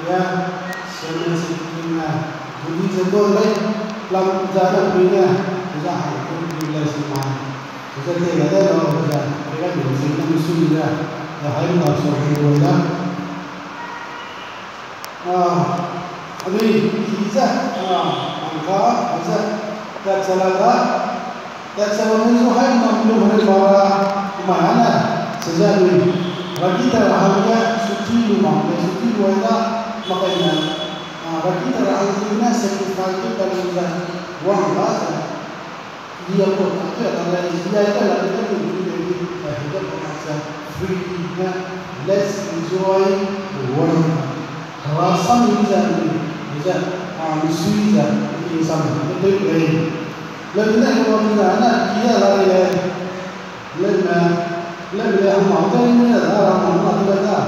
ya semen sikina jadi jatuh lagi lam jalan punya sudah itu bila semua sudah tidak ada orang sudah mereka berusaha musuhnya dah hari masuk berdoa अभी हिजा अंका हिजा त्याचलागा जो है नमलो भरे बारा माना सजावी रकीता राहंगा सुची लुमांगे सुची लोयना मकैना रकीता राहंगा सेक्रिफाइस तलुजा वंगा dia pun tak ada dia itu lah kita ini hidup macam free let's enjoy the world rasa bisa misi ini sama betul baik. Lebih kalau kita anak dia lari lebih yang mau ini orang mau tu ada.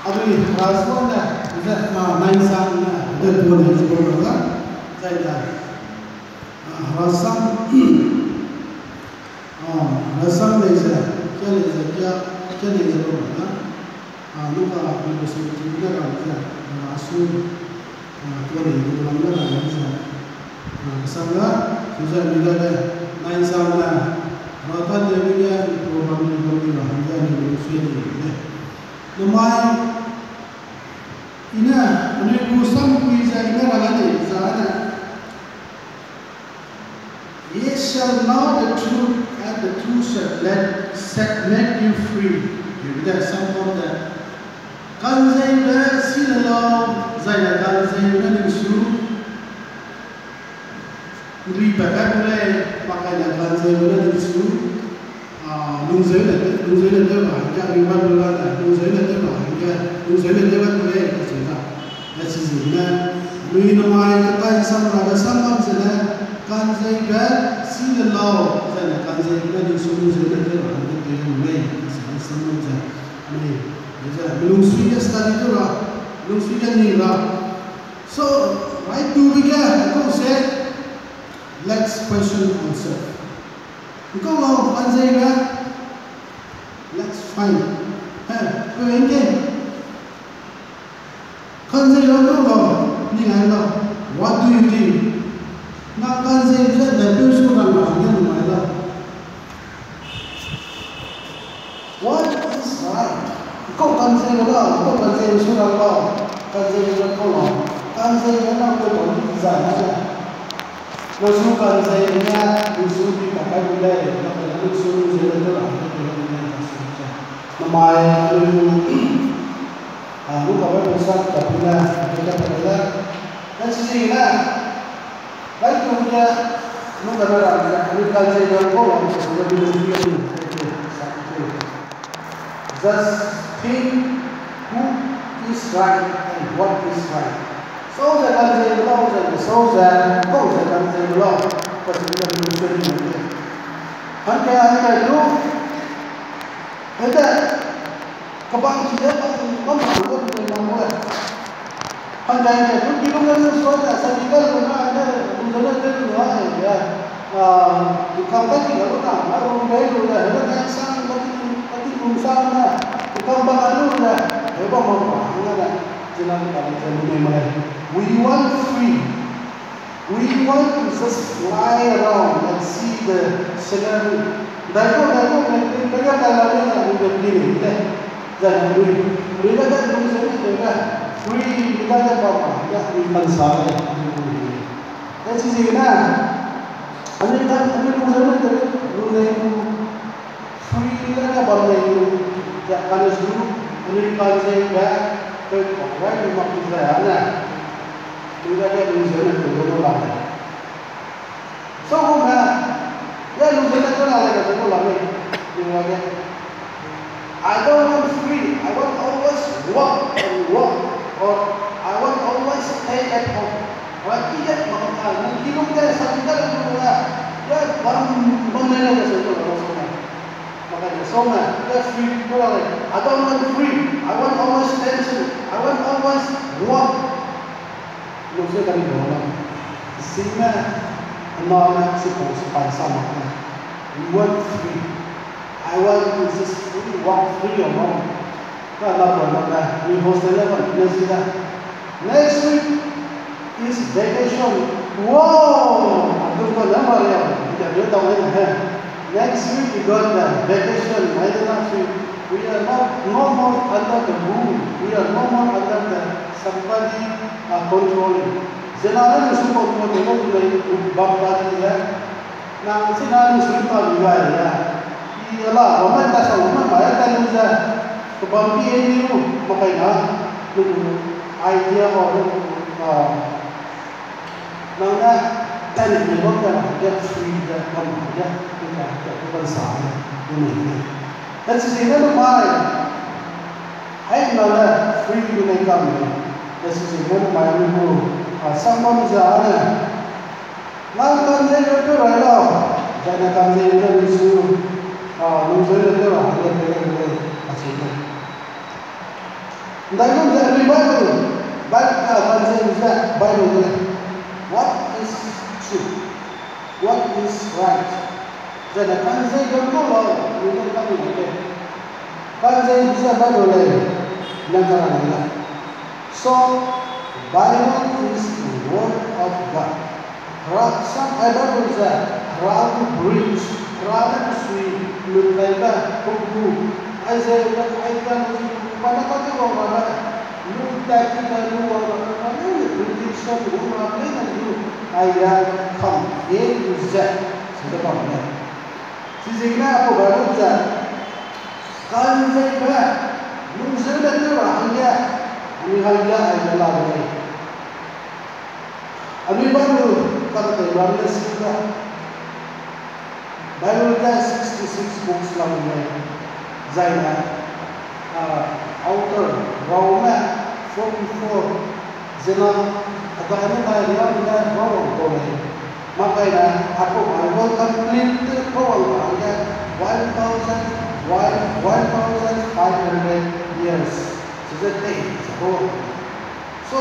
Abi rasanya bisa main sama betul betul kan? Saya rasam desa क्या नहीं जरूर है luka kita sebutnya kan asu tuan ini dalam negara kita kesana sudah bila naik sana rata dia program ini hanya di Malaysia ini lemai ina ini pusam bisa ina lagi sana ye shall know the truth and the truth shall make you free. That's someone that kan saya dah silau saya kan saya dah disu riba kan boleh pakai dah kan saya dah disu lungzai dah bahagia riba boleh dah lungzai dah bahagia lungzai dah boleh macam that's easy na lui namai kita sama ada sama saja kan saya dah silau saya kan saya dah disu lungzai dah bahagia dia boleh sama saja ni belum sudah study tu lah, belum sudah ni lah. So right to begin, aku say let's question ourselves. Kau mau anjay kan? Let's find. Kau ingin? Anjay orang tu ni ada. What do you think? Nak anjay je dah tu sudah orang yang mana? What is right? Kau kan saya lah, kau kan saya sudah lah, kan saya kau lah, kan saya nak kau boleh sana. Kau suruh kan saya ni, kau suruh di pakai boleh, kau suruh saya tu lah, namai lu kau besar tapi lah, kita pada dan sisi lah, baik tu dia, lu kan ada, lu kan saya kau lah, sudah dulu dia just think who is right and what is right. So that kan saya belum jadi, so that kau kan saya belum, pasti kita belum jadi mungkin. Hanya itu, ada kebangkitan membangun membangun. Hanya itu kita harus suara sedikit pun ada usaha terus ya. Di kampung kita pun ada orang baru dah, ada yang sang bagi usaha na. Kambang anu dah, hebat apa? Enggak jalan kalau jalan mana? We want free. We want to just fly around and see the scenery. Dato mereka kalau ni udah begini, jangan free. Mereka kan berusaha mereka free kita ada apa? Ya iman saya. Dan sisi mana? Anda berusaha mereka free kita apa ni? Kalau dulu Amerika saya ke orang yang makin berada, juga dia berusaha untuk berlaku. So mana? Ya berusaha tu lah ada tu lah ni. Dia I don't want free. I want always work and work, or I want always stay at home. Orang tidak makan. Mungkin kita sakit dalam rumah. Ya bangla ke situ orang semua. Makanya semua kita free boleh. I don't want free. I want always tension. I want always work. Lupa kali bola. Sehingga anak sekolah sama. We want free. I want to just free, walk free alone. we hosted next week is vacation. Wow! Next week we got the vacation. We are no more under the rule. We are no more under the somebody controlling. Zenara is supposed to be now, Sinai is not Ugaya. He allowed woman that's a woman by a time to bumpy you, Makaina, idea or now that then we don't get free the that's the end of mine. I know that free to make come. This is the end of my rule. Someone is Now can they go to Rado? Then I can say that is true. Lose it. Bible. What is true? What is right? Then I can say don't go wrong. You don't come in again. Can say it's a Bible. So Bible is the word of God. Some other words are rather bridge, rather sweet, look like that, who I say that I can look like it, I come here to that. So the problem. This is example of that. Can't say that. Lose it and you are here. We have that and the love way. Bible has 66 books lang Zaina author Roma 44 Zena agano tayo lang Roma Roma makaina ako Bible complete Roma hangga 1,500 years so that day so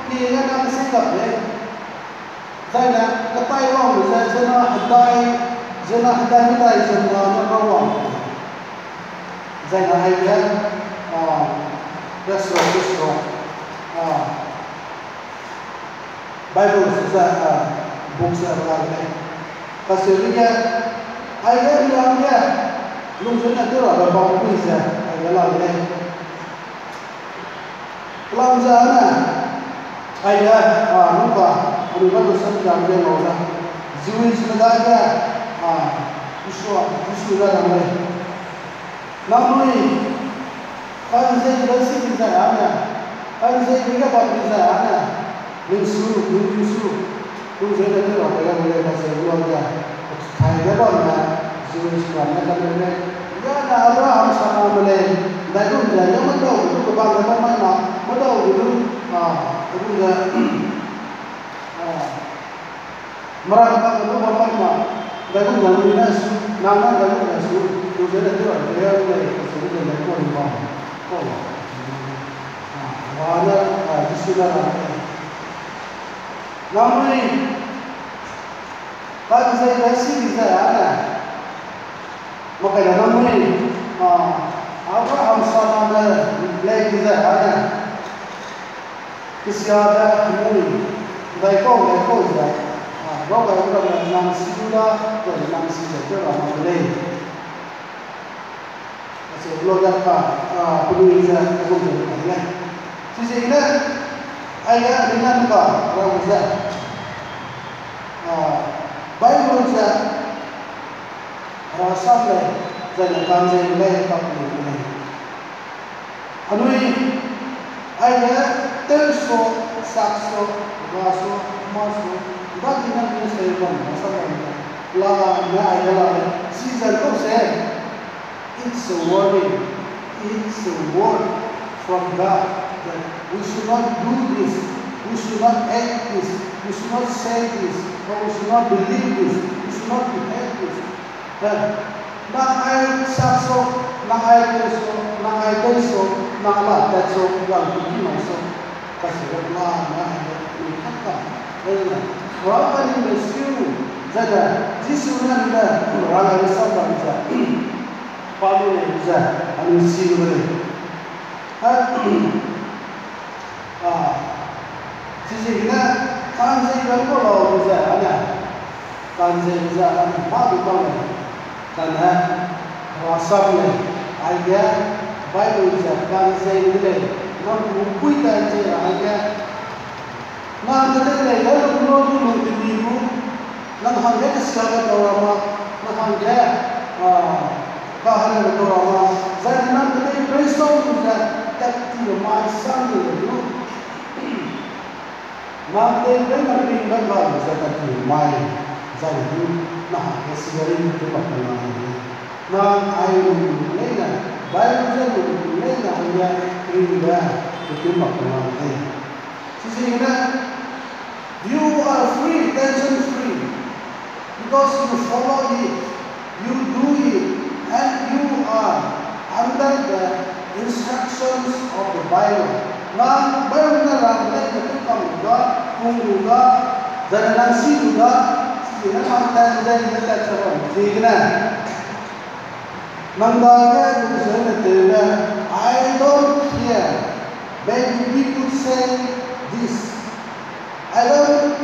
kaya na singap Zaina katay wang zena haday nilai zena nakawang Zaina idea restaurant Bible sa books na lang kasi niya idea niya lungsun na tira ba bang bisa idea lang lang sana idea lupa Ano ba sa dami ng mga Jewish na isu na naman namoy kanse basi sa ana kanse biga pa sa ana linsu kung sa ito ra kaya wala pa sa lugar kaya ba na Jewish na naman ya na Abraham sa namale dayon ya madaw ito ba ba man na madaw ito Marang ka ano ba ma dagun dagun na su nama dagun na su tu jada tu ada yang su da ko ni ba ko wala disula namai kan saya rasi bisa ada maka namai Abraham sama lagi bisa ada kesiada mui baik kau sudah Bawa orang yang siula, orang siapa orang Malay. Masih belum dapat peduli saya pun ya. Sisi ini ayat dengan apa orang Malay. Bible saya sampai saya kangen Malay tak boleh. Anui ayat terso, sakso, raso, maso. Bagi nabi saya pun masalah lah na ayala season ko say it's a warning, it's a word from God that we should not do this, we should not act this, we should not say this, or we should not believe this, we should not behave this. Na ay sakso, na ay terso, na ala terso wal so kasi wala na ikata. Wala ni Yesu jaga Yesu na nila wala ni samba bisa palu ni bisa anu siu ni 지지기는 간세가 걸어 보자 아니야. 간세가 아니 마도 걸어. 간하 와사블에 아이야 바이블이자 간세인데 넌 무구이다 이제 아이야. 나한테 내가 그러고 놓기고 난 한개 시작을 돌아와 난 한개 가하는 돌아와 자기는 그때 그리스도가 딱히 마이상을 나한테 내가 그린 거 자기 마이 자기 나 그시거리 그 바꾸나 나 아이는 내가 바이블을 내가 한게 그린가 그 바꾸나 지지는 you are free, tension free, because you follow it, you do it, and you are under the instructions of the Bible. Nah, Bible na lang kita kamuda, kumuda, dan nasi muda, sihingga mantan jadi kita cakap, sehingga mandangnya bukan itu. I don't care. Maybe people say this. I don't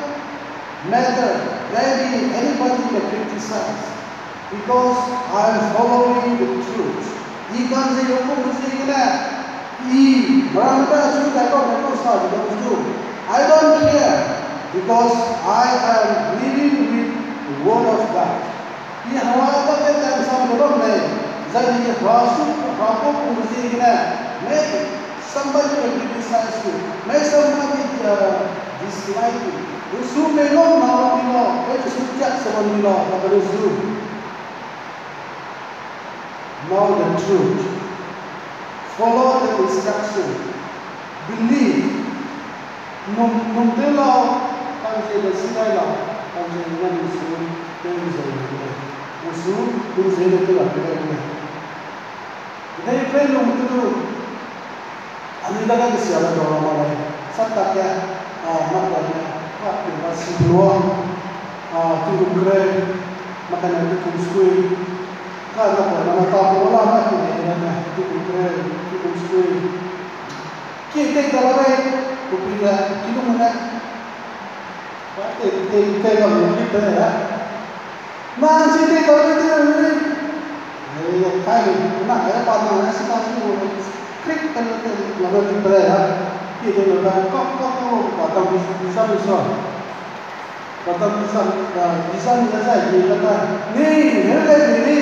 matter. Maybe anybody can criticize because I am following the truth. Ikan saya hukum mesti kena. Beranda sudah kau sahaja itu. I don't care because I am living with the word of God. Ini hawa tak ada sama belum ni. Jadi rasul mesti kena. Maybe somebody can criticize you. Maybe somebody dislike you. Usul melon nama bila, sejak sebelum bila, apa usul? Know the truth. Follow the instruction. Believe. Nungtela, kan saya bersinai lah, kan saya dengan usul, usul itu lah kita. Jadi perlu itu. Anda dah kesialan orang malai. Sataknya, makanya. Masih luang, tunggu keren, makan nanti kuskui, kan apa nama tahu lah macam ni, tunggu keren, tunggu kuskui. Kita kalau ni, kupila, kita mana? Kita kalau kita ya, masih kita kalau kita ni, kaya, nak ya, pada nasi nasi boleh, klik kan lalu kita ya. Kita lepas kau kata bisa, kata bisa ni saja. Dia kata ni,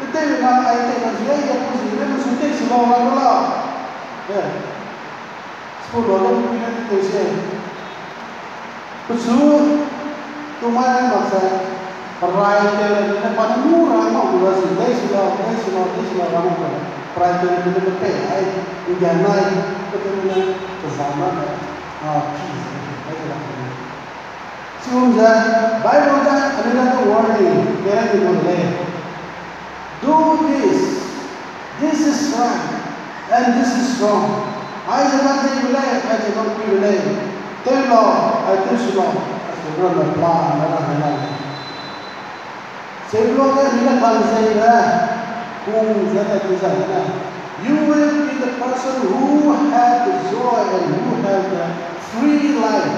kita nak ayat manusia yang positif, manusia semua orang lah. $10 punya itu sih. Betul, tu mana maksud perai itu pada murah mau buat sih. Dia sudah ramai kan. Perai itu betul ujian naik betul bersama Sudah, Bible kan ada warning, kira boleh. Do this, this is right, and this is wrong. I jangan boleh, I jangan boleh. Telo, I teruslah, sebelum plan, mana. Sebelum kita bangsa you will be the person who has the joy and who has the free life.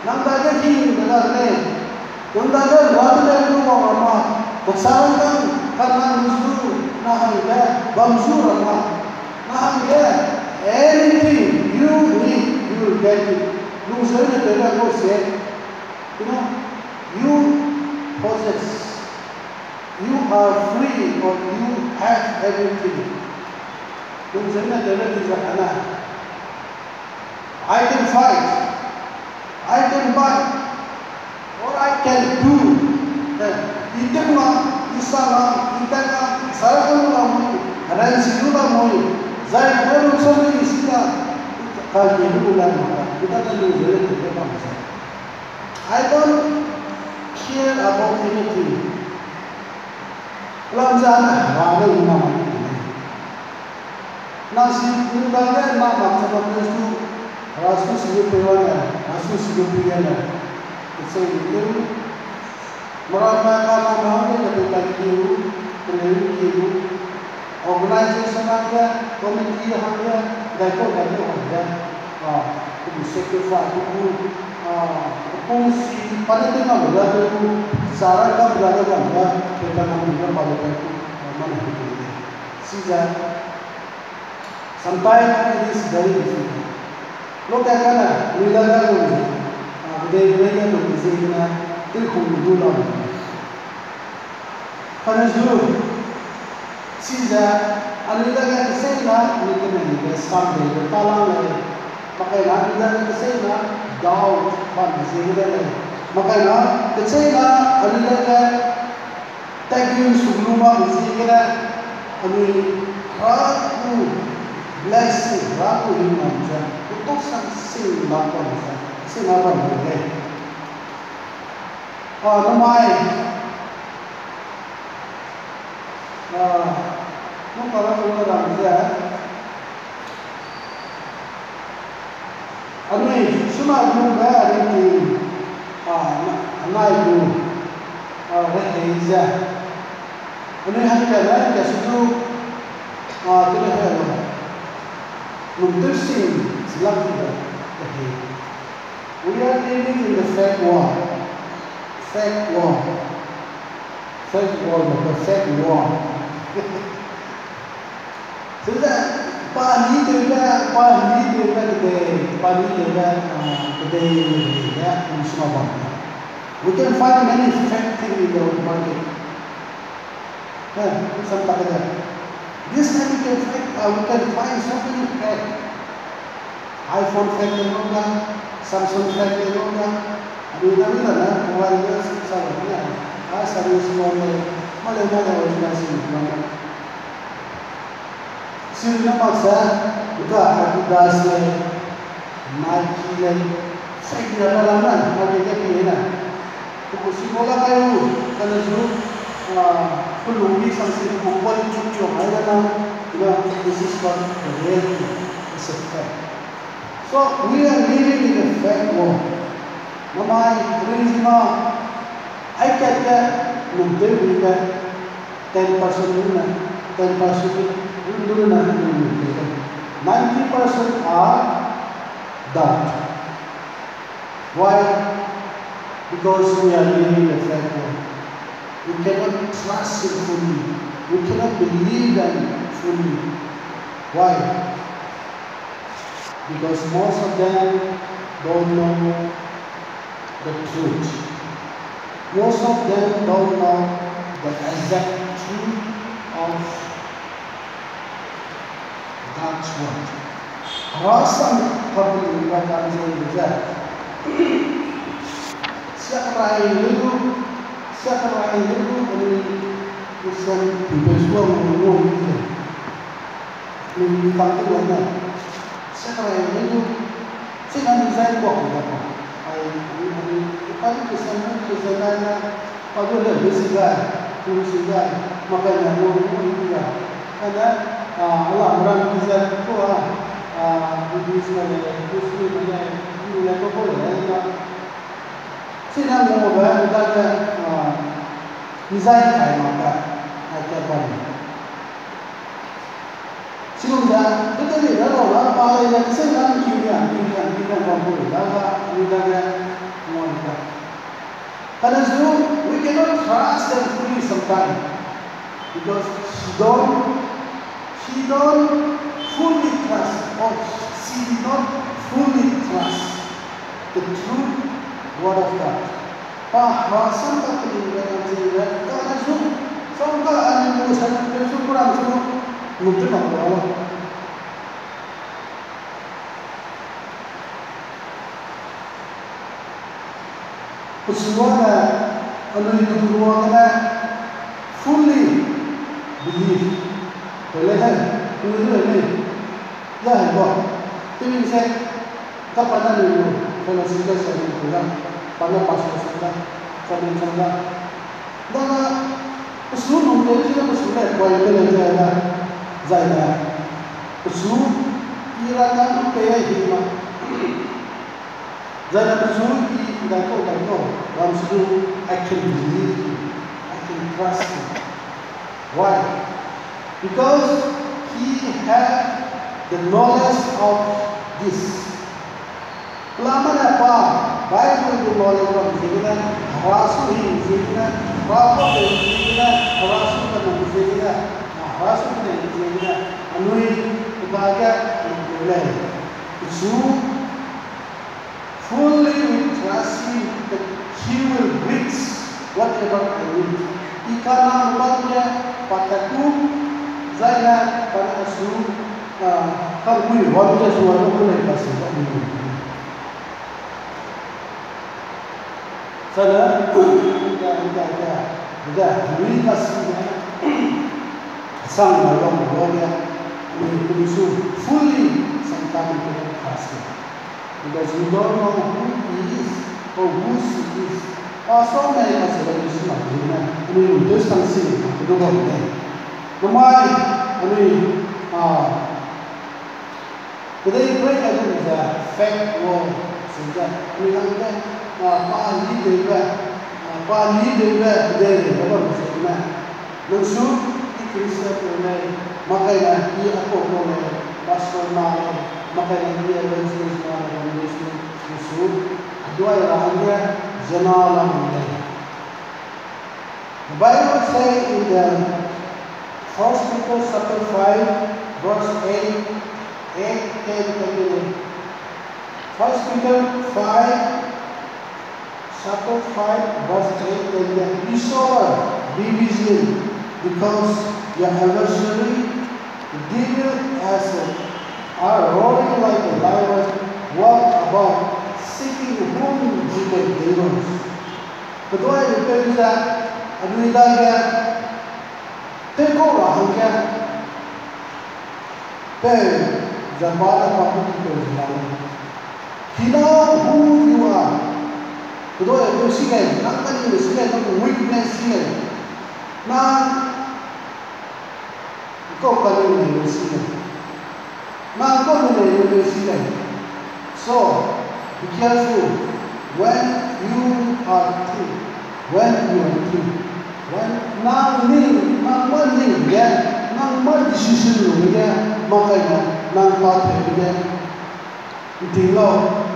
Nampak ni, dengar ni. Nampak wajib itu orang bersarankan karena musuh, nahangga bangsu ramah, nahangga anything you need, you will get it. Musuh ni tidak boleh. You possess. You are free or you have everything. I can fight, I can buy, or I can do. Itu mah isalah, kita kan sarang orang, ada siapa orang, saya baru saja istilah kalau bulan kita kan dulu kita bangsa. I don't care about anything. Lam sana, ada nama ini. Nasi undangnya nama sebab itu rasul sejupiannya, rasul sejupiannya. Saya itu meramaikan nama ketika itu, organisasi sahaja, komiti sahaja, đại cô đại cô hỏi ra cũng sacrifice cũng cũng si pada tu nak berada tu cara kau berada kan kita mengambil pada itu mana itu sisa sampai it is very difficult. Lo kaya kan nilaga ko ni dia ko ni sina tu kung dulu. Karena dulu sisa nilaga kesana ni kena ni sampai bertalang lagi. Pakai nilaga kesana daun pan sehingga ni. Makanya kecina nilaga tagiun sebelumnya sehingga ni ragu blessing ragu iman jan untuk sang lakukan sing apa boleh. Namai kalau orang dia Ani semua muda ini naik tu rehaja. Ani hanya dia sudah tu untuk Islam kita. We are living in the fake world, the fake world. Sudah pani tu kedai semua benda. We can find many fake things in the market. Sampai ada. This time we can find so many fake. iPhone fake juga, Samsung fake juga. Ada mana mobile dia sama. Serius semua mana original sih. Sini maksa itu Adidas Nike saya kira dalam mereka ni Kusi bola kayu kalau dulu peluru sampai bukan cuci orang dalam this is what the reality is a fact. So we are living in a fact world. Namai rizma I kata mungkin juga 10% dulu 10% 90% are doubt. Why? Because we are living in a fake world. We cannot trust it fully. We cannot believe them fully. Why? Because most of them don't know the truth. Most of them don't know the exact truth of God's word. Rasan kabul bahkan saya siapa yang itu ini urusan beberapa orang ini tampil mana siapa yang itu saya desain buat apa ini pada kesana pada lebih sudah makanya orang itu ya karena Allah orang desain tu Buddhist Muslim ini apa boleh Sina mau kita desain kayak maka ada apa ni? Sehingga kita lihat orang pada yang senang kita mampu dah kita mau kita. Karena itu we cannot trust them fully sometimes because she don't fully trust or she not fully trust the truth word of God. Bahasan tak kelihatan sehingga karena itu sampai anda urusan itu kurang semua mungkin Allah. Kesemuanya anda itu beruangnya fully believe. Boleh kan? Ini dah hebat. Tapi saya kapan dulu kalau sudah saya pulang. Pada pasal sudah, dan usul untuk kita usulnya boleh belajar Zaina. Usul kirakan apa hikmah? Zaina usul kita tahu dalam usul I can believe, I can trust him. Why? Because he had the knowledge of this. Pelaman apa? Bible itu knowledge of this. Rasul ini this. Prophet ini this. Rasul kan this. Rasul kan this. Anui kebahagia mulai. Itu fully trust Him that He will reach whatever I need. Ikana memangnya pataku Zaina pada asu kalbui wajah suara mulai kasih ini. Sana sudah beri kasihnya sang malam gloria ini kudu fully sampai ke kasih. Because you don't know who He is or who she is. So many kasih dari semua dunia ini untuk sanksi itu boleh. Kemai ini kita pray itu bisa fact word saja. Ini kan pahali dewa dari apa maksudnya? Maksud Kristus ini makanya dia apa boleh pastor malam makanya dia bersuara malam maksud dua orangnya jenalam ini. The Bible say in the 1 Peter chapter 5 verse 8, 10. 1 Peter 5 chapter 5 verse 8, be sober, be vigilant, because your adversary, the devil, are roaring like a lion, walk about, seeking whom he may devour. Kedua itu bisa adu idaya, tegurah hanya, jambara pakai itu jalan. Know who you are. Kedua itu sih nak tadi sih nak weakness sih, nak kau kali ini sih, nak kau ini sih. So be careful when you are true, when nak mana ya, nak mana decision lu ya, makanya nak pakai dia, tinggal.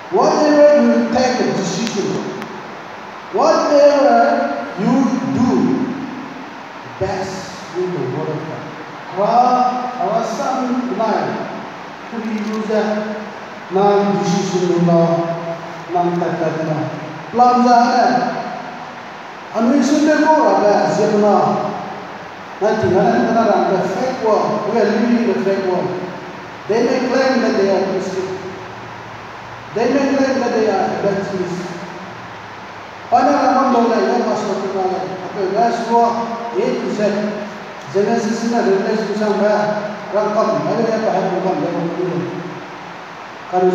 Whatever you take a decision, whatever you do, best with the word of God. Kalau some lain, kita juga nang decision kita, nang kata-kata, pelajaran. Anu sudah kau ada siapa? Nanti kita ada the fake world. We are living in the fake world. They may claim that they are Christian. They may claim that they are Adventists. Pada ramai orang yang masuk ke dalam, apa semua itu Genesis na Genesis kusang ba rangkam ada yang paham bukan dalam ini. Kalau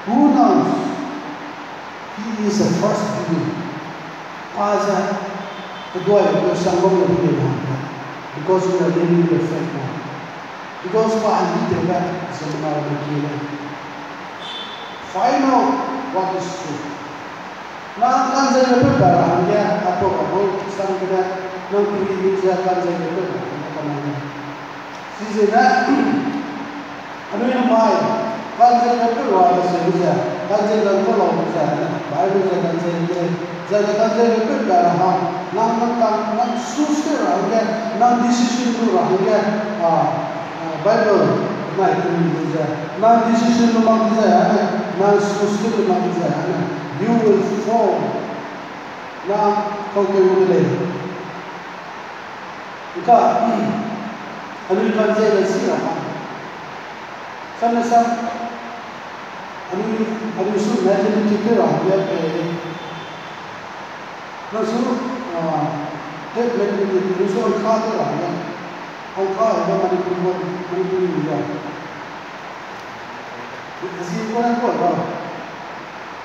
who knows? He is the first being. Aza kedua itu sanggup lebih banyak. Because we are living in the fake world. Because paham tidak sebenarnya begini. Find out what is true. Nah, kan saya berbarang dia apa sang kita nanti dia kan saya berbarang apa sisa anu yang baik kan saya berbarang saja kan saya berbarang saja baru saya kan saya berbarang nang susah orang nang decision tu orang Bible naik tu saja nang decision tu mak saya nang susah tu mak saya you will fall. Now, how can you relate? Because, ano yung kanzay na siya? Sana sa, ano yung sunod natin yung kikira? Nasunod, take like yung sunod kakira. Ang kaya ba manipulin niya? Kasi ko na po,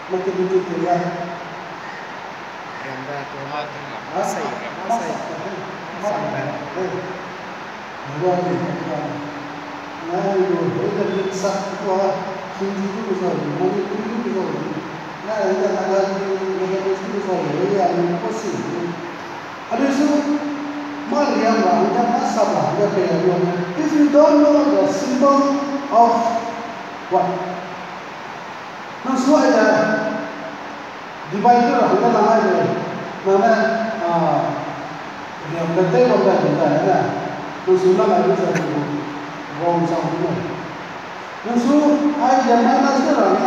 magkabitid niya. Ganda ito. Masay. Sambal. If you don't know the symbol of what? Nang suai dah divider hingga langai ni, mana yang betul orang kita ni, nang sulam ada satu wrong sound ni. Nang su, ay zaman nasi orang ni,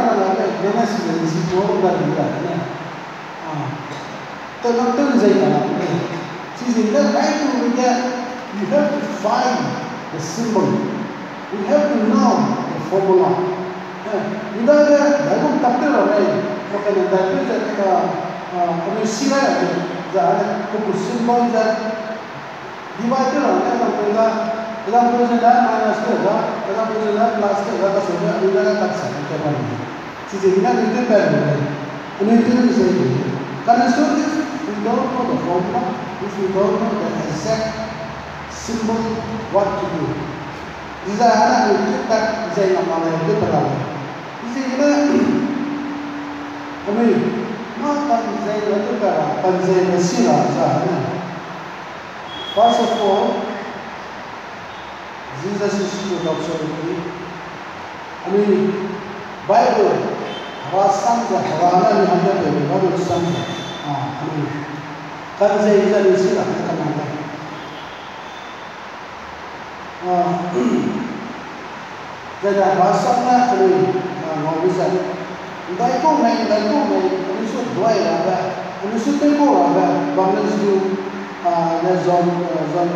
zaman si orang kita ni. Terlalu jauh ni. Sehingga right to get, you have to find the symbol. We have to know the formula. Kita ada dalam takdir orang, maka dalam kita kami sila ada, jadi kumpul symbol jadi divider orang dalam perjalanan mana sahaja, dalam perjalanan kelas sahaja, sahaja kita akan sama macam ni. Sehingga itu berbeza. Ini itu sahaja. Karena sulit, we don't know the formula. If you don't know the exact symbol, what to do? Jika ada kita saya nama itu terlalu. Jika kami makan saya itu kerana panjang mesira sahaja. First of all, Jesus is the doctor. Kami Bible rasam sahwana ni hanya Bible rasam. Kami kan saya jadi siapa kan anda? Jadi rasanya kami mau bisa. Daiko mai, kami sudah dua ada, kami sudah dua ada. Bangladesh tu, zon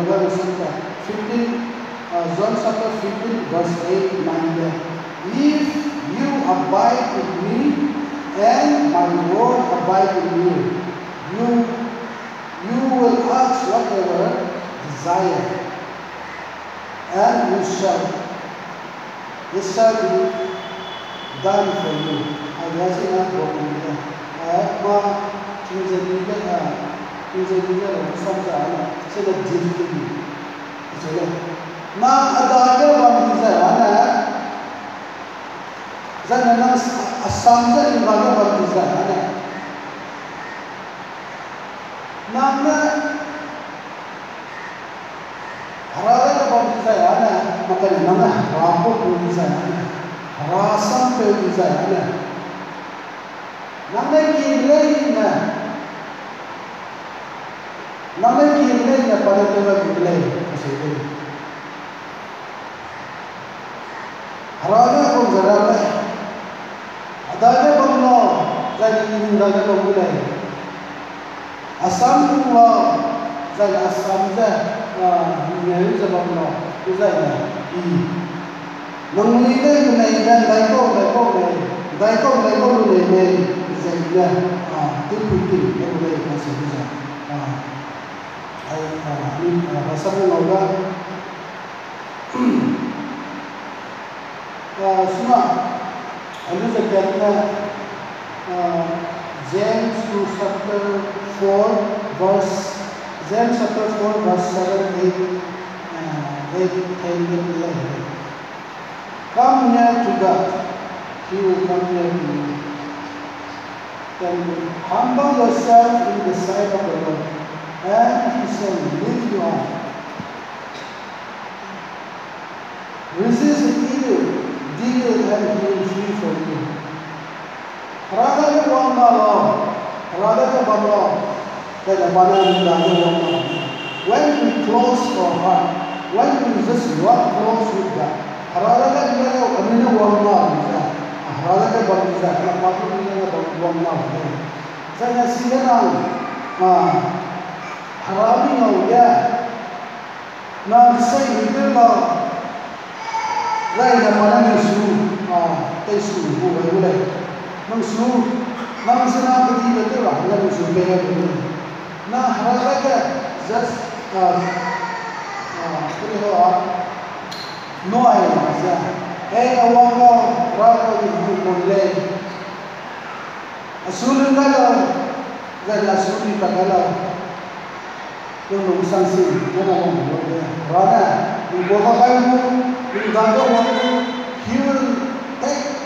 berapa sampai 15, zon sampai 15 verse 8, 9. If you abide in me and my word abide in you, you will ask whatever desire, and it shall be done for you. Ada sih bolehnya. Apa injilnya sampai sudah jadi. Jadi, ada orang sana. Jangan sampai di mana orang sana. Nama harga bagi saya makanya nama rapor bagi saya rasam bagi saya nama kiblatnya pada tempat kiblat maksudnya harga pun jarang ada banglo jadi ini ada kiblat asam pula saya asam saya ini sebab no saya ini mengenai dan daiko ni saya tu putih boleh masih bisa ini asam pula semua ada sekitarnya James chapter 4 verse 7, 8, 10, 11. Come near to God, He will come near to you. Then humble yourself in the sight of the Lord, and He shall lift you up. Resist the evil, and He will flee from you. Rather than when we close our heart, when we just not close with God, saya siapa harami ya, nak saya itu lah, saya mana ni tesu boleh, nang senang berdiri betul lah, nang supaya betul. Nah harga just no ayah saja. Awak rakyat itu boleh. Asulun kalau, jadi asulun kalau yang bersangsi, mana boleh. Rana, ibuapa kayu, ibadah waktu, he will take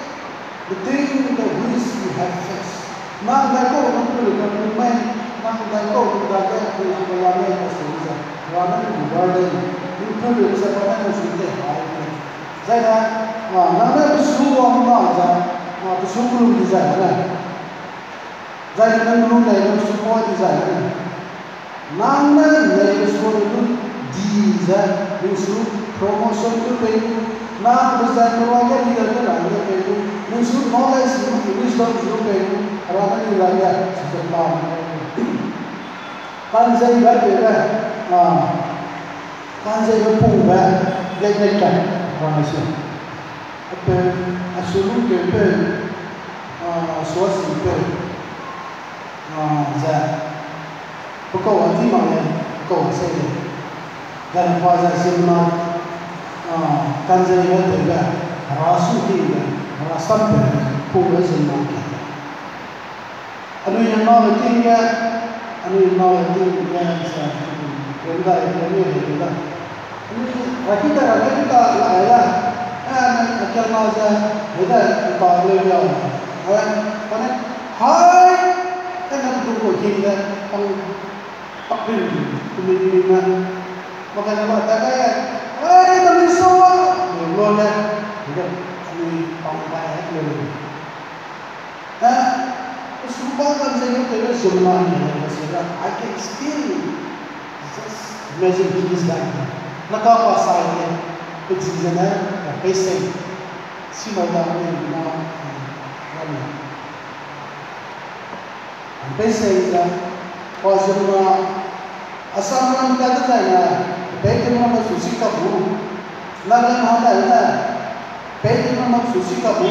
the thing that we have faced. Mang daiko betul, main mang daiko betul, betul, Rana Bubarde, Improving Sapana Sute, Zaga, Nana Su on Maza, Su designer. Zaga Nulu Name support designer. Nana Name support Diza, Nusu, promotion to pay. Now does that no longer be the pay? Nusu knowledge, wisdom to pay. Rana Ilaga, Susan. Kanzai Bada. Kanzai berpungga dekat manusia. Apa asal kita suasi kita zat. Pokok hati mana pokok saya. Dan puasa semua kanzai berpungga rasu kita rasam berpungga semua kita. Anu yang mau tinggal. Anu mau tinggal saya. Kita ini kita. Ini kita lah. Akhir masa kita boleh jauh. Karena hai kita tunggu kita ang pakil ini maka nama tak kaya. Hai kami semua. Mula kita ini pangkai lagi. Sumpah saya kita semuanya masih I can still imagine things like that. Nakapasaya, pagsisanan, pacing, sinodami na ano. Ang pacing na, kasi mga asam lang dati na, pwede mo magsusika mo. Nagamahal na, pwede mo magsusika mo.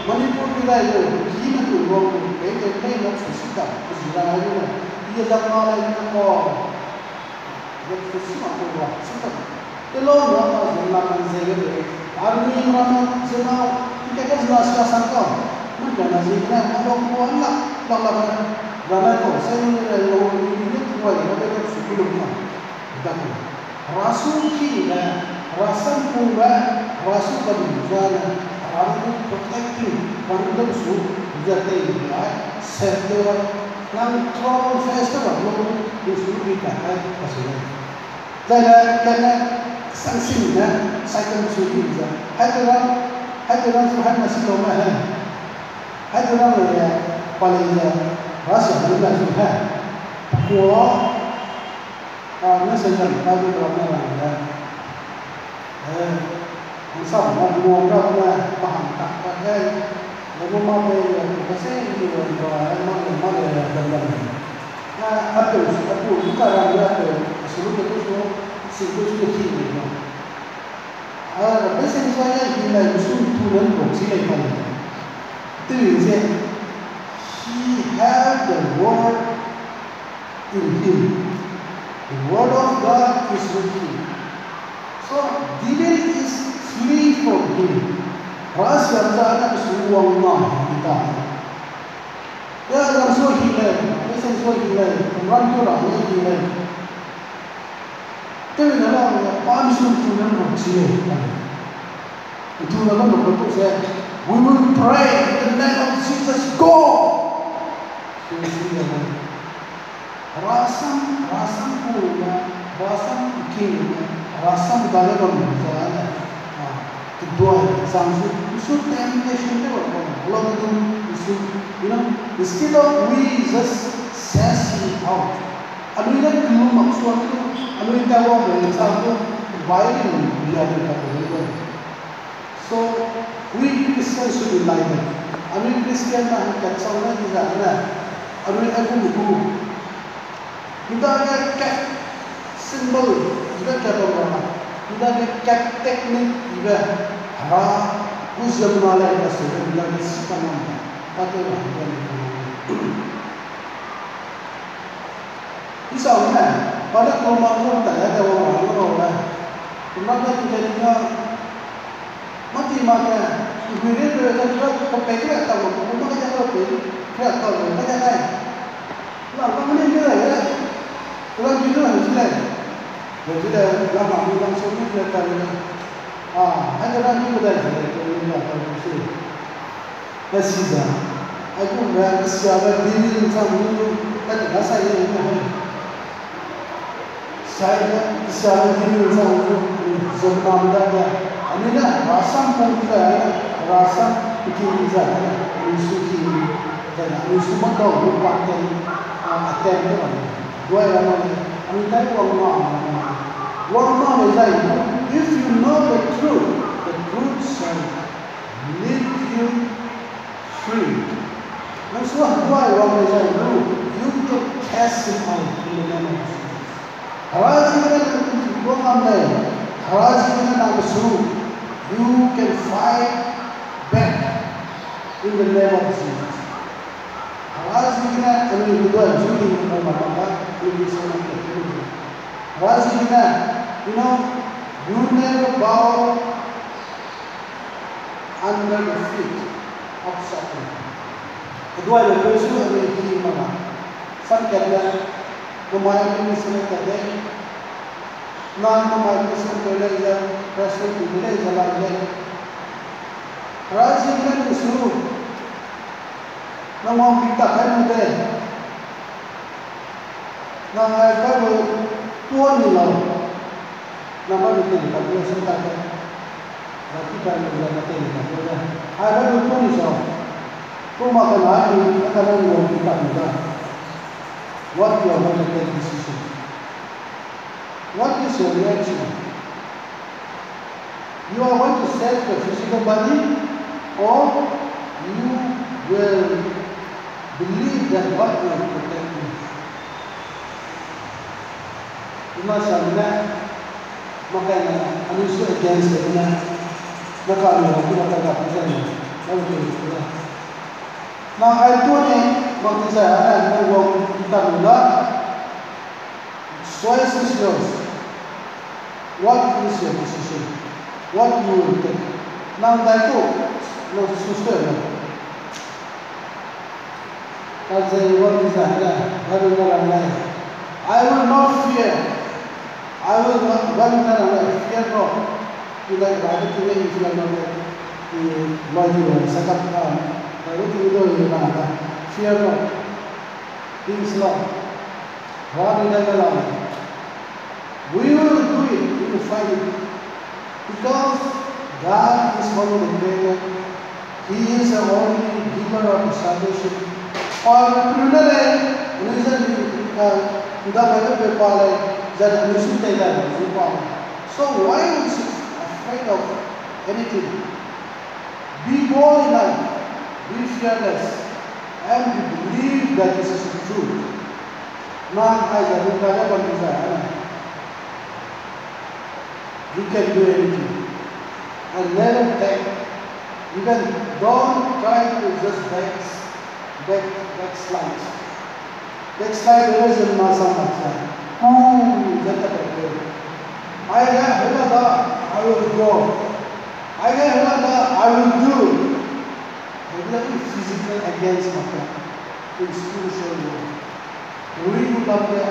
Manipur nila yun, hindi na tulong, pwede mo magsusika. Kasi lang yun, iya lang mga lang ko. Semua orang semua. Kalau orang zaman zaman army orang zaman kita kan jelas sangka. Mungkin naziknya orang orang lah, orang ko. Saya orang ini tua ini mereka sebelum mana. Kita rasul kita, rasul pura, rasul kebijakan, rasul protective, rasul suh, jadi ini sektor yang travel festival belum disuruh kita pasal. Karena sanksinya saya sudah bisa. Hadiran Tuhan masih domain. Hadiran ya paling rasa adalah Tuhan. Kuat, misalnya kalau orang ya, misal mau orang paham tak pakai, lalu mau bahasa itu mana dalam. Apa bukan orang seluruh itu seluruh ini. Biasanya saya bila usul tulen boksi lagi. Itu je. He had the word in him. The word of God is with him. So devil is free from him. Rahasia ada semua Allah kita. Ya dalam surah hilang, biasanya surah hilang, orang tu orang hilang. Tapi dalam pahamsun tulen boksi. Itu dalam betul saya. We will pray in the name of Jesus. Go. Rasam punya, rasam kini, rasam dalam misalnya. Kedua, samsung usul temptation itu apa? Kalau itu usul, instead of we just says it out. Anu ini belum maksud itu. Anu ini tahu apa? Satu, violin dia ada kat. So we Christians should be like that. Anu Christian mah kacau lagi sana. Anu aku buku. Kita ada kat simbol, kita kata orang. Kita ada kat teknik juga. Usia mulai masuk dalam sepanjang. Katalah. Misalnya, pada kelompok tak ada orang. Kenapa kita dengar mati mana? Ibu dia berkata pepek atau rumah kerja pepek, kerja atau kerja lain. Lalu mana dia ya? Kalau dia harus lain. Jadi lama bilang semua dia kata, ada lagi betul betul dia kata sih. Nasiba, aku berada siapa diri sama itu, kan bahasa ini. saya kisah ini sebelum ada ini na rasa pun kita rasa bikin kita suci dan semua tahu bukan atem tu dua orang ini tak orang is if you know the truth shall lead you free. Maksudnya dua orang is you can cast him out in the name of Jesus. You can fight back in the name of Jesus. You never bow under the feet of Satan. Kedua itu adalah iman. Sangatnya Memakai misalnya tadi, memakai misalnya yang proses ini jalannya. Raja ini disuruh, nama kita kan ada, nama kita tuan ni lah, nama kita ni tak boleh sebentar kan, tapi kan kita tak boleh tak boleh. Ada tuan ni sah, tu makan hari akan ada kita juga. What you are going to take decision? What is your reaction? You are going to save the physical body, or you will believe that God will protect you. Masalah makanya manusia against it. Maka kita tak bisa. Nah itu ni maksud saya bahwa kita mula choice is yours. What is your decision? What you will take? Nah itu lo susah. Kalau saya buat misalnya baru orang lain, I will not fear. I will not fear not. Kita berada di Islam di Majlis Sakap. Kalau kita itu fear not. Islam. What is that? We will do it. We will fight it. Because God is one of the creator. He is the only giver of salvation. और उन्होंने reason उदा बाइबल पे पाले जब यीशु तेरा है पाले. So why is you afraid of anything? Be bold enough. Be fearless. And believe that this is the truth. Not as a desire. You can do anything. And never take. You can don't try to just backslide. Backslide always in masa masa. I will go. I will do. Everything physical against maka in spiritual world. Uri utapnya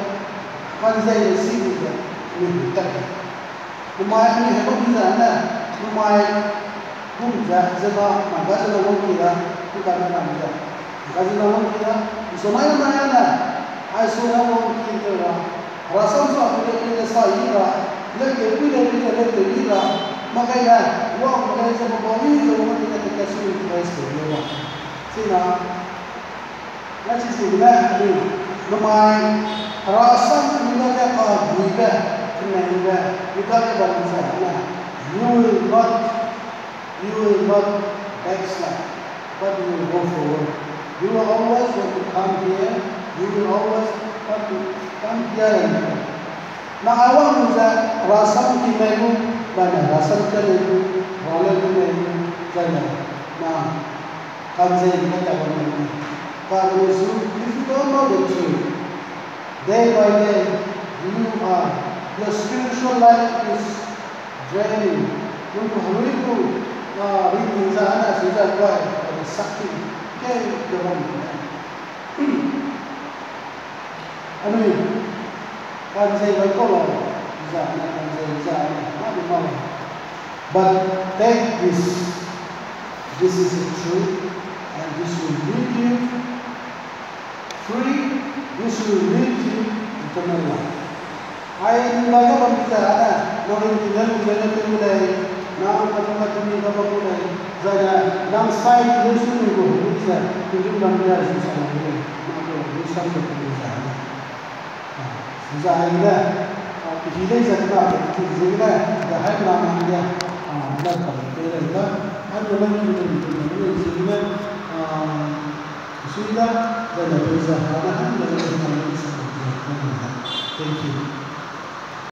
kanzai sibuknya ini tak. Rumah ini hebat bisa anda. Rumah kumja sebab maka sebab kita bukan namanya. Maka sebab kita isomai mana? Aisoma kita rasa suatu kita sahira. Lagi kita makanya wah makanya sebab ini sebab kita kasih Kristo ya. Sina nasi sebelah ini rumah rasa kita kau buka kenapa kita berbangsa. You will not backslide, but you will go forward. You will always want to come here. You will always want to come here. Nah awak muda rasa kita itu banyak rasa kita itu boleh kita itu jangan. Nah kanzai kita tak boleh. Kalau if you don't know the truth, day by day your spiritual life is draining. Untuk hari itu rindu sana sudah kuat ada sakti ke dalam anu kan saya berkolor sana ada mana but take this is the truth and this will lead you free, this will lead you eternal life. ai baca pembicaraan, namun tidak menjadi mulai, namun kata-kata ini dapat mulai, jadi dalam side lesson itu bisa tunjuk dalam susah mulai, namun bisa berbicara. Susah ini, kita sekarang kita dah nama dia, dah kalau kita ada lagi kita sudah jadi bisa, ada lagi kita bisa. Thank you.